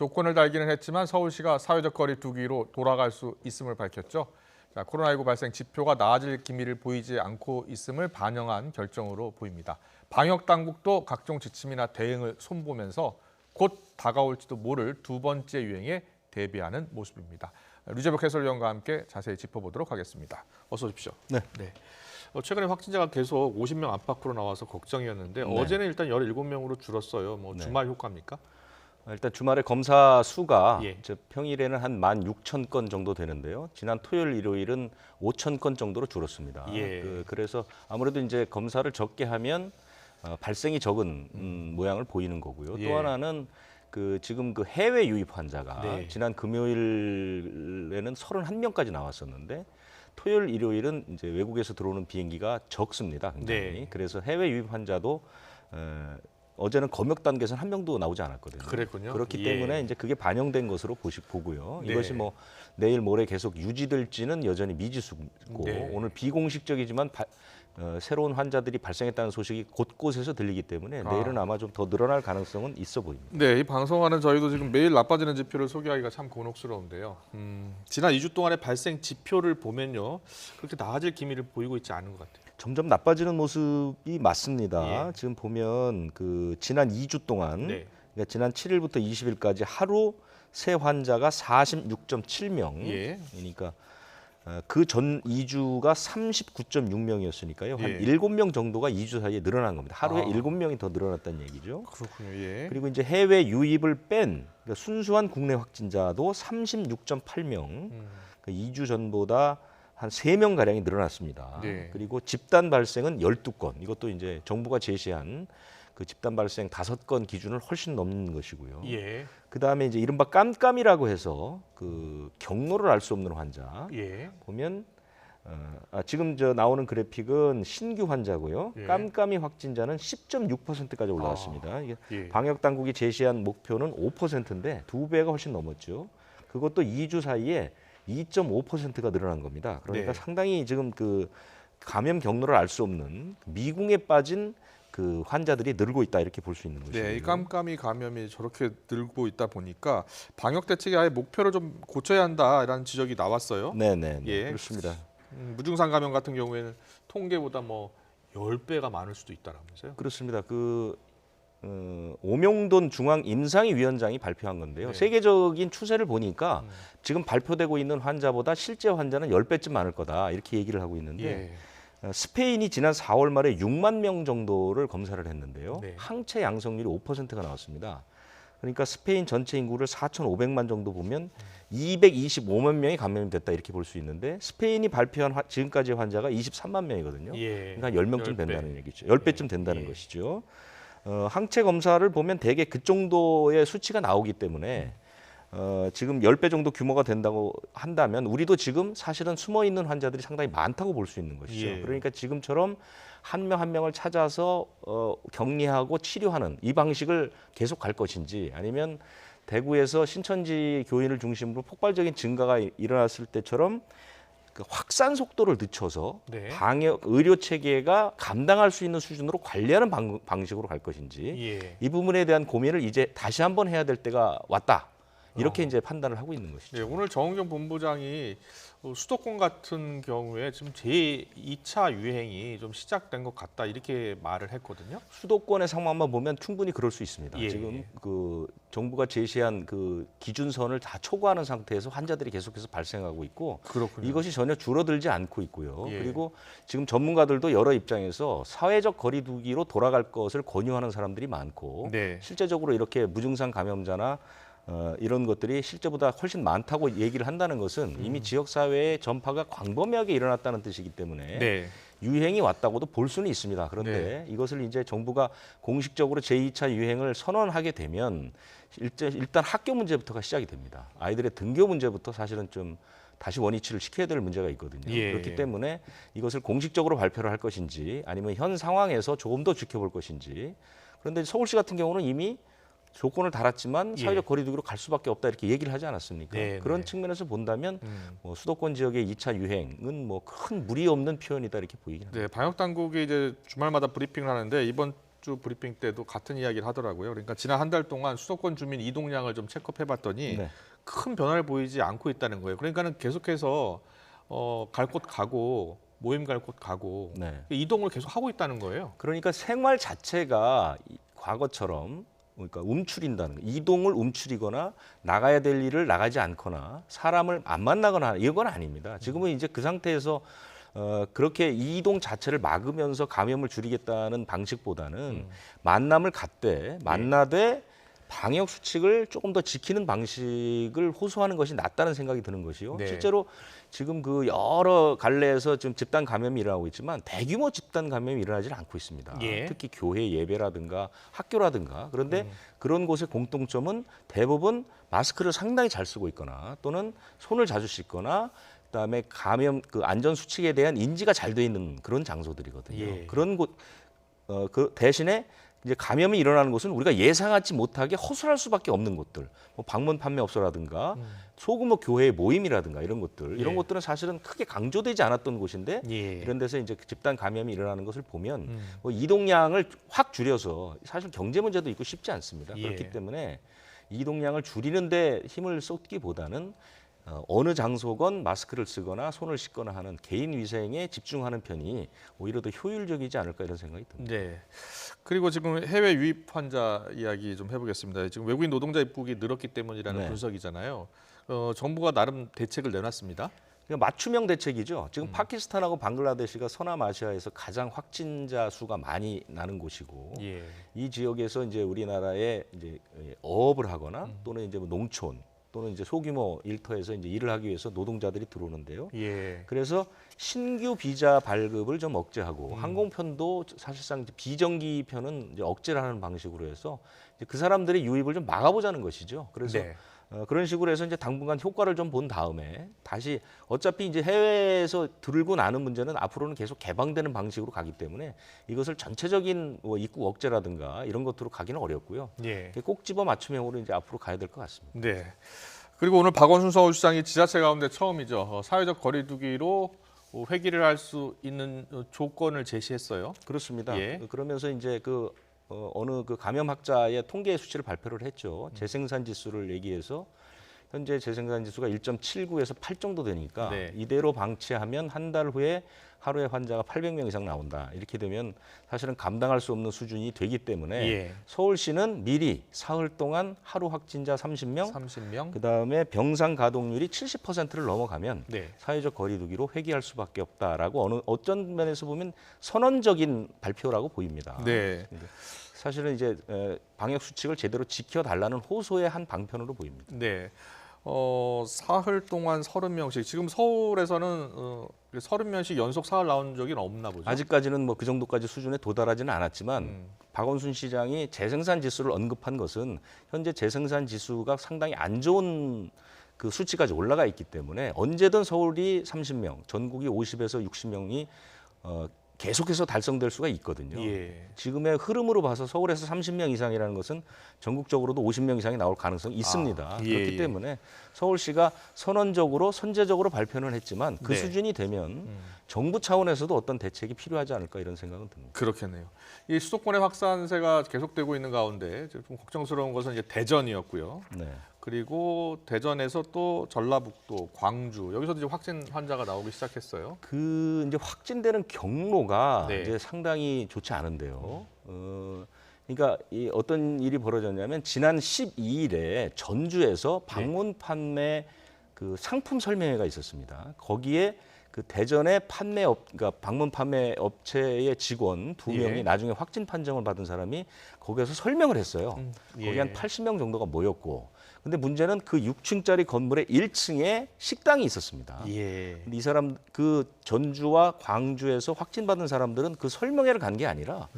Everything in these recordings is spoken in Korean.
조건을 달기는 했지만 서울시가 사회적 거리 두기로 돌아갈 수 있음을 밝혔죠. 자, 코로나19 발생 지표가 나아질 기미를 보이지 않고 있음을 반영한 결정으로 보입니다. 방역 당국도 각종 지침이나 대응을 손보면서 곧 다가올지도 모를 두 번째 유행에 대비하는 모습입니다. 류재복 해설위원과 함께 자세히 짚어보도록 하겠습니다. 어서 오십시오. 네. 최근에 확진자가 계속 50명 안팎으로 나와서 걱정이었는데 네. 어제는 일단 17명으로 줄었어요. 뭐 네. 주말 효과입니까? 일단 주말에 검사 수가 예. 평일에는 한 16,000건 정도 되는데요. 지난 토요일, 일요일은 5,000건 정도로 줄었습니다. 예. 그래서 아무래도 이제 검사를 적게 하면 발생이 적은 모양을 보이는 거고요. 예. 또 하나는 지금 해외 유입 환자가 네. 지난 금요일에는 31명까지 나왔었는데 토요일, 일요일은 이제 외국에서 들어오는 비행기가 적습니다. 굉장히. 네. 그래서 해외 유입 환자도 어제는 검역 단계에서는 한 명도 나오지 않았거든요. 그랬군요. 그렇기 예. 때문에 이제 그게 반영된 것으로 보고요. 네. 이것이 뭐 내일 모레 계속 유지될지는 여전히 미지수고 네. 오늘 비공식적이지만 새로운 환자들이 발생했다는 소식이 곳곳에서 들리기 때문에 내일은 아마 좀 더 늘어날 가능성은 있어 보입니다. 네, 이 방송하는 저희도 지금 매일 나빠지는 지표를 소개하기가 참 곤혹스러운데요. 지난 2주 동안의 발생 지표를 보면요, 그렇게 나아질 기미를 보이고 있지 않은 것 같아요. 점점 나빠지는 모습이 맞습니다. 예. 지금 보면 지난 2주 동안 네. 그러니까 지난 7일부터 20일까지 하루 새 환자가 46.7명. 예. 그러니까 그 전 2주가 39.6명이었으니까요. 한 예. 7명 정도가 2주 사이에 늘어난 겁니다. 하루에 아. 7명이 더 늘어났다는 얘기죠. 그렇군요. 예. 그리고 이제 해외 유입을 뺀 그러니까 순수한 국내 확진자도 36.8명. 2주 전보다 한 3명 가량이 늘어났습니다. 네. 그리고 집단 발생은 12건. 이것도 이제 정부가 제시한 그 집단 발생 5건 기준을 훨씬 넘는 것이고요. 예. 그다음에 이제 이른바 깜깜이라고 해서 경로를 알 수 없는 환자 예. 보면 지금 나오는 그래픽은 신규 환자고요. 예. 깜깜이 확진자는 10.6%까지 올라왔습니다. 이게 예. 방역 당국이 제시한 목표는 5%인데 2배가 훨씬 넘었죠. 그것도 2주 사이에 2.5%가 늘어난 겁니다. 그러니까 네. 상당히 지금 감염 경로를 알 수 없는 미궁에 빠진 환자들이 늘고 있다 이렇게 볼 수 있는 것이고요. 네, 이 깜깜이 감염이 저렇게 늘고 있다 보니까 방역 대책의 아예 목표를 좀 고쳐야 한다라는 지적이 나왔어요. 네네. 예. 그렇습니다. 무증상 감염 같은 경우에는 통계보다 뭐 10배가 많을 수도 있다라면서요. 그렇습니다. 오명돈 중앙 임상위원장이 발표한 건데요. 네. 세계적인 추세를 보니까 지금 발표되고 있는 환자보다 실제 환자는 10배쯤 많을 거다 이렇게 얘기를 하고 있는데 예. 스페인이 지난 4월 말에 6만 명 정도를 검사를 했는데요. 네. 항체 양성률이 5%가 나왔습니다. 그러니까 스페인 전체 인구를 4,500만 정도 보면 225만 명이 감염이 됐다 이렇게 볼 수 있는데 스페인이 발표한 지금까지의 환자가 23만 명이거든요. 예. 그러니까 10명쯤 10배. 된다는 얘기죠. 10배쯤 된다는 예. 것이죠. 항체 검사를 보면 대개 그 정도의 수치가 나오기 때문에 지금 10배 정도 규모가 된다고 한다면 우리도 지금 사실은 숨어 있는 환자들이 상당히 많다고 볼 수 있는 것이죠. 예. 그러니까 지금처럼 한 명 한 명을 찾아서 격리하고 치료하는 이 방식을 계속 갈 것인지 아니면 대구에서 신천지 교인을 중심으로 폭발적인 증가가 일어났을 때처럼 확산 속도를 늦춰서 네. 방역 의료 체계가 감당할 수 있는 수준으로 관리하는 방식으로 갈 것인지 예. 이 부분에 대한 고민을 이제 다시 한번 해야 될 때가 왔다. 이렇게 이제 판단을 하고 있는 것이죠. 네, 오늘 정은경 본부장이 수도권 같은 경우에 지금 제2차 유행이 좀 시작된 것 같다 이렇게 말을 했거든요. 수도권의 상황만 보면 충분히 그럴 수 있습니다. 예. 지금 정부가 제시한 기준선을 다 초과하는 상태에서 환자들이 계속해서 발생하고 있고 그렇군요. 이것이 전혀 줄어들지 않고 있고요. 예. 그리고 지금 전문가들도 여러 입장에서 사회적 거리두기로 돌아갈 것을 권유하는 사람들이 많고 네. 실제적으로 이렇게 무증상 감염자나 이런 것들이 실제보다 훨씬 많다고 얘기를 한다는 것은 이미 지역사회의 전파가 광범위하게 일어났다는 뜻이기 때문에 네. 유행이 왔다고도 볼 수는 있습니다. 그런데 이것을 이제 정부가 공식적으로 제2차 유행을 선언하게 되면 일단 학교 문제부터가 시작이 됩니다. 아이들의 등교 문제부터 사실은 좀 다시 원위치를 시켜야 될 문제가 있거든요. 예. 그렇기 때문에 이것을 공식적으로 발표를 할 것인지 아니면 현 상황에서 조금 더 지켜볼 것인지 그런데 서울시 같은 경우는 이미 조건을 달았지만 사회적 거리두기로 갈 수밖에 없다 이렇게 얘기를 하지 않았습니까? 네, 그런 네. 측면에서 본다면 수도권 지역의 2차 유행은 큰 무리 없는 표현이다 이렇게 보이긴 합니다. 네, 방역 당국이 이제 주말마다 브리핑을 하는데 이번 주 브리핑 때도 같은 이야기를 하더라고요. 그러니까 지난 한 달 동안 수도권 주민 이동량을 좀 체크해봤더니 네. 큰 변화를 보이지 않고 있다는 거예요. 그러니까는 계속해서 갈 곳 가고 모임 갈 곳 가고 네. 이동을 계속 하고 있다는 거예요. 그러니까 생활 자체가 과거처럼 그러니까 움츠린다는 거. 이동을 움츠리거나 나가야 될 일을 나가지 않거나 사람을 안 만나거나 이건 아닙니다. 지금은 이제 그 상태에서 그렇게 이동 자체를 막으면서 감염을 줄이겠다는 방식보다는 만남을 갖되 만나되 방역 수칙을 조금 더 지키는 방식을 호소하는 것이 낫다는 생각이 드는 것이요. 네. 실제로 지금 그 여러 갈래에서 지금 집단 감염이 일어나고 있지만 대규모 집단 감염이 일어나지는 않고 있습니다. 예. 특히 교회 예배라든가 학교라든가 그런데 그런 곳의 공통점은 대부분 마스크를 상당히 잘 쓰고 있거나 또는 손을 자주 씻거나 그다음에 감염 그 안전 수칙에 대한 인지가 잘 돼 있는 그런 장소들이거든요. 예. 그런 곳 그 대신에 이제 감염이 일어나는 곳은 우리가 예상하지 못하게 허술할 수밖에 없는 곳들, 뭐 방문 판매업소라든가 소규모 교회 모임이라든가 이런 것들, 이런 예. 것들은 사실은 크게 강조되지 않았던 곳인데 예. 이런 데서 이제 집단 감염이 일어나는 것을 보면 뭐 이동량을 확 줄여서 사실 경제 문제도 있고 쉽지 않습니다. 예. 그렇기 때문에 이동량을 줄이는데 힘을 쏟기보다는 어느 장소건 마스크를 쓰거나 손을 씻거나 하는 개인 위생에 집중하는 편이 오히려 더 효율적이지 않을까 이런 생각이 듭니다. 네. 그리고 지금 해외 유입 환자 이야기 좀 해보겠습니다. 지금 외국인 노동자 입국이 늘었기 때문이라는 네. 분석이잖아요. 정부가 나름 대책을 내놨습니다. 그냥 맞춤형 대책이죠. 지금 파키스탄하고 방글라데시가 서남아시아에서 가장 확진자 수가 많이 나는 곳이고 예. 이 지역에서 이제 우리나라에 이제 어업을 하거나 또는 이제 뭐 농촌 또는 이제 소규모 일터에서 이제 일을 하기 위해서 노동자들이 들어오는데요. 예. 그래서 신규 비자 발급을 좀 억제하고 항공편도 사실상 이제 비정기 편은 이제 억제를 하는 방식으로 해서 이제 그 사람들의 유입을 좀 막아보자는 것이죠. 그래서 네. 그런 식으로 해서 이제 당분간 효과를 좀 본 다음에 다시 어차피 이제 해외에서 들고 나는 문제는 앞으로는 계속 개방되는 방식으로 가기 때문에 이것을 전체적인 뭐 입국 억제라든가 이런 것으로 가기는 어렵고요. 예. 꼭 집어 맞춤형으로 이제 앞으로 가야 될 것 같습니다. 네. 그리고 오늘 박원순 서울시장이 지자체 가운데 처음이죠. 사회적 거리두기로 회기를 할 수 있는 조건을 제시했어요. 그렇습니다. 예. 그러면서 이제 어느 그 감염학자의 통계 수치를 발표를 했죠. 재생산 지수를 얘기해서 현재 재생산 지수가 1.79에서 8 정도 되니까 네. 이대로 방치하면 한 달 후에 하루에 환자가 800명 이상 나온다. 이렇게 되면 사실은 감당할 수 없는 수준이 되기 때문에 예. 서울시는 미리 사흘 동안 하루 확진자 30명, 30명. 그다음에 병상 가동률이 70%를 넘어가면 네. 사회적 거리두기로 회귀할 수밖에 없다라고 어떤 면에서 보면 선언적인 발표라고 보입니다. 네. 사실은 이제 방역 수칙을 제대로 지켜달라는 호소의 한 방편으로 보입니다. 네. 사흘 동안 30명씩. 지금 서울에서는 30명씩 연속 사흘 나온 적이 없나 보죠. 아직까지는 뭐 그 정도까지 수준에 도달하지는 않았지만 박원순 시장이 재생산 지수를 언급한 것은 현재 재생산 지수가 상당히 안 좋은 그 수치까지 올라가 있기 때문에 언제든 서울이 30명, 전국이 50에서 60명이 계속해서 달성될 수가 있거든요. 예. 지금의 흐름으로 봐서 서울에서 30명 이상이라는 것은 전국적으로도 50명 이상이 나올 가능성이 있습니다. 예, 그렇기 예. 때문에 서울시가 선언적으로 선제적으로 발표는 했지만 그 네. 수준이 되면 정부 차원에서도 어떤 대책이 필요하지 않을까 이런 생각은 듭니다. 그렇겠네요. 이 수도권의 확산세가 계속되고 있는 가운데 좀 걱정스러운 것은 이제 대전이었고요. 네. 그리고 대전에서 또 전라북도, 광주 여기서도 이제 확진 환자가 나오기 시작했어요. 그 이제 확진되는 경로가 네. 이제 상당히 좋지 않은데요. 그러니까 이 어떤 일이 벌어졌냐면 지난 12일에 전주에서 방문 판매 그 상품 설명회가 있었습니다. 거기에 그 대전의 그러니까 방문 판매 업체의 직원 2명이 예. 나중에 확진 판정을 받은 사람이 거기에서 설명을 했어요. 거기 예. 한 80명 정도가 모였고. 근데 문제는 그 6층짜리 건물의 1층에 식당이 있었습니다. 예. 근데 이 사람 그 전주와 광주에서 확진받은 사람들은 그 설명회를 간 게 아니라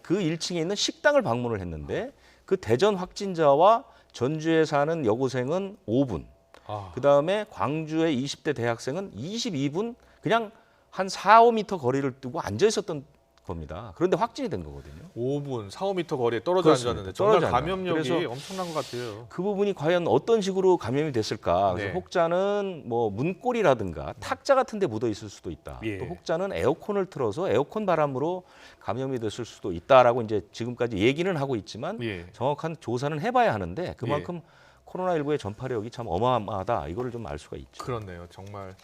그 1층에 있는 식당을 방문을 했는데 그 대전 확진자와 전주에 사는 여고생은 5분, 아, 그다음에 광주의 20대 대학생은 22분 그냥 한 4, 5m 거리를 두고 앉아 있었던 겁니다. 그런데 확진이 된 거거든요. 5분, 4, 5m 거리에 떨어져 그렇습니다. 앉았는데 정말 떨어져 앉아요. 감염력이 그래서 엄청난 것 같아요. 그 부분이 과연 어떤 식으로 감염이 됐을까? 그래서 네. 혹자는 뭐 문고리라든가 탁자 같은 데 묻어 있을 수도 있다. 예. 또 혹자는 에어컨을 틀어서 에어컨 바람으로 감염이 됐을 수도 있다라고 이제 지금까지 얘기는 하고 있지만 예. 정확한 조사는 해봐야 하는데 그만큼 코로나19의 전파력이 참 어마어마하다. 이거를 좀 알 수가 있죠. 그렇네요. 정말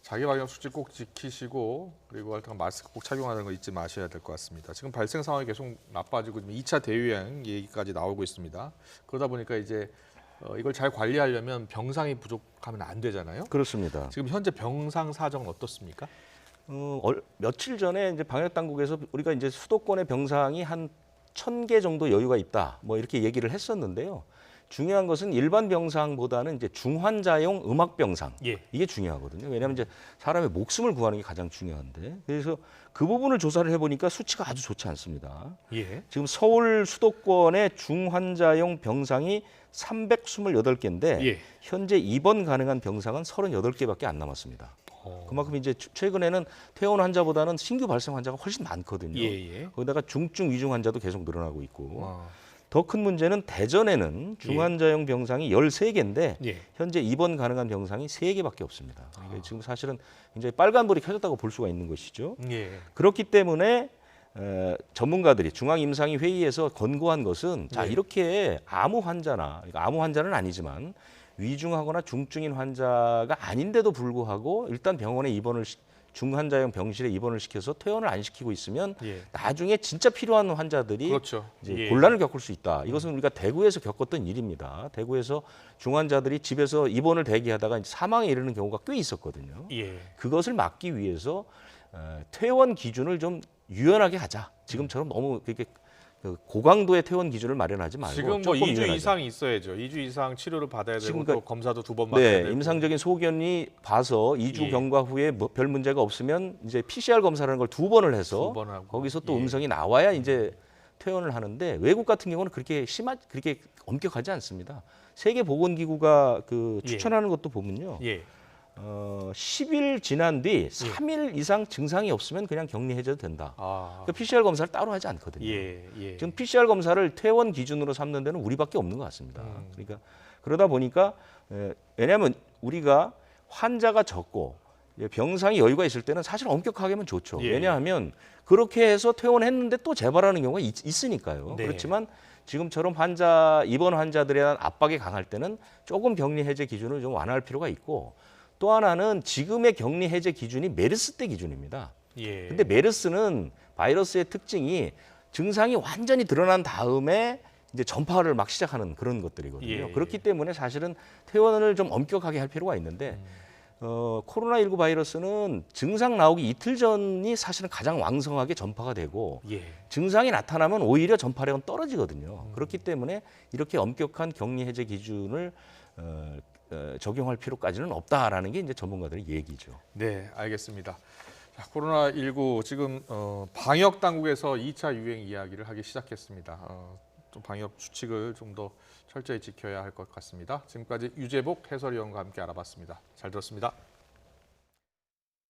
자기 방역 수칙 꼭 지키시고 그리고 하여튼 마스크 꼭 착용하는 거 잊지 마셔야 될 것 같습니다. 지금 발생 상황이 계속 나빠지고 지금 2차 대유행 얘기까지 나오고 있습니다. 그러다 보니까 이제 이걸 잘 관리하려면 병상이 부족하면 안 되잖아요. 그렇습니다. 지금 현재 병상 사정은 어떻습니까? 며칠 전에 이제 방역 당국에서 우리가 이제 수도권의 병상이 한 1,000개 정도 여유가 있다. 뭐 이렇게 얘기를 했었는데요. 중요한 것은 일반 병상보다는 이제 중환자용 음악 병상 예. 이게 중요하거든요. 왜냐하면 이제 사람의 목숨을 구하는 게 가장 중요한데 그래서 그 부분을 조사를 해보니까 수치가 아주 좋지 않습니다. 예. 지금 서울 수도권의 중환자용 병상이 328개인데 예. 현재 입원 가능한 병상은 38개밖에 안 남았습니다. 그만큼 이제 최근에는 퇴원 환자보다는 신규 발생 환자가 훨씬 많거든요. 예. 거기다가 중증 위중 환자도 계속 늘어나고 있고 와. 더 큰 문제는 대전에는 중환자용 병상이 13개인데 예. 현재 입원 가능한 병상이 3개밖에 없습니다. 그러니까 지금 사실은 굉장히 빨간불이 켜졌다고 볼 수가 있는 것이죠. 예. 그렇기 때문에 전문가들이 중앙임상위 회의에서 권고한 것은 자 네. 이렇게 아무 환자나 그러니까 아무 환자는 아니지만 위중하거나 중증인 환자가 아닌데도 불구하고 일단 병원에 중환자용 병실에 입원을 시켜서 퇴원을 안 시키고 있으면 예. 나중에 진짜 필요한 환자들이 그렇죠. 이제 예. 곤란을 겪을 수 있다. 이것은 우리가 대구에서 겪었던 일입니다. 대구에서 중환자들이 집에서 입원을 대기하다가 이제 사망에 이르는 경우가 꽤 있었거든요. 예. 그것을 막기 위해서 퇴원 기준을 좀 유연하게 하자. 지금처럼 너무 그렇게 고강도의 퇴원 기준을 마련하지 말고 지금 뭐 조금 2주 유연하자. 이상이 있어야죠. 2주 이상 치료를 받아야 되고 지금 또 그러니까 검사도 2번 받아야 네, 되고. 임상적인 소견이 봐서 2주 예. 경과 후에 별 문제가 없으면 이제 PCR 검사라는 걸 2번을 해서 2번 하고. 거기서 또 예. 음성이 나와야 이제 퇴원을 하는데 외국 같은 경우는 그렇게 엄격하지 않습니다. 세계 보건기구가 예. 추천하는 것도 보면요. 예. 10일 지난 뒤 3일 이상 증상이 없으면 그냥 격리 해제도 된다. 아. 그러니까 PCR 검사를 따로 하지 않거든요. 예. 지금 PCR 검사를 퇴원 기준으로 삼는 데는 우리밖에 없는 것 같습니다. 그러니까 그러다 보니까 왜냐하면 우리가 환자가 적고 병상이 여유가 있을 때는 사실 엄격하게 하면 좋죠. 예. 왜냐하면 그렇게 해서 퇴원했는데 또 재발하는 경우가 있으니까요. 네. 그렇지만 지금처럼 입원 환자들에 대한 압박이 강할 때는 조금 격리 해제 기준을 좀 완화할 필요가 있고 또 하나는 지금의 격리 해제 기준이 메르스 때 기준입니다. 예. 근데 메르스는 바이러스의 특징이 증상이 완전히 드러난 다음에 이제 전파를 막 시작하는 그런 것들이거든요. 예. 그렇기 때문에 사실은 퇴원을 좀 엄격하게 할 필요가 있는데 코로나19 바이러스는 증상 나오기 이틀 전이 사실은 가장 왕성하게 전파가 되고 예. 증상이 나타나면 오히려 전파력은 떨어지거든요. 그렇기 때문에 이렇게 엄격한 격리 해제 기준을 적용할 필요까지는 없다라는 게 이제 전문가들의 얘기죠. 네, 알겠습니다. 자, 코로나19 지금 방역 당국에서 2차 유행 이야기를 하기 시작했습니다. 좀 방역 수칙을 좀 더 철저히 지켜야 할 것 같습니다. 지금까지 유재복 해설위원과 함께 알아봤습니다. 잘 들었습니다.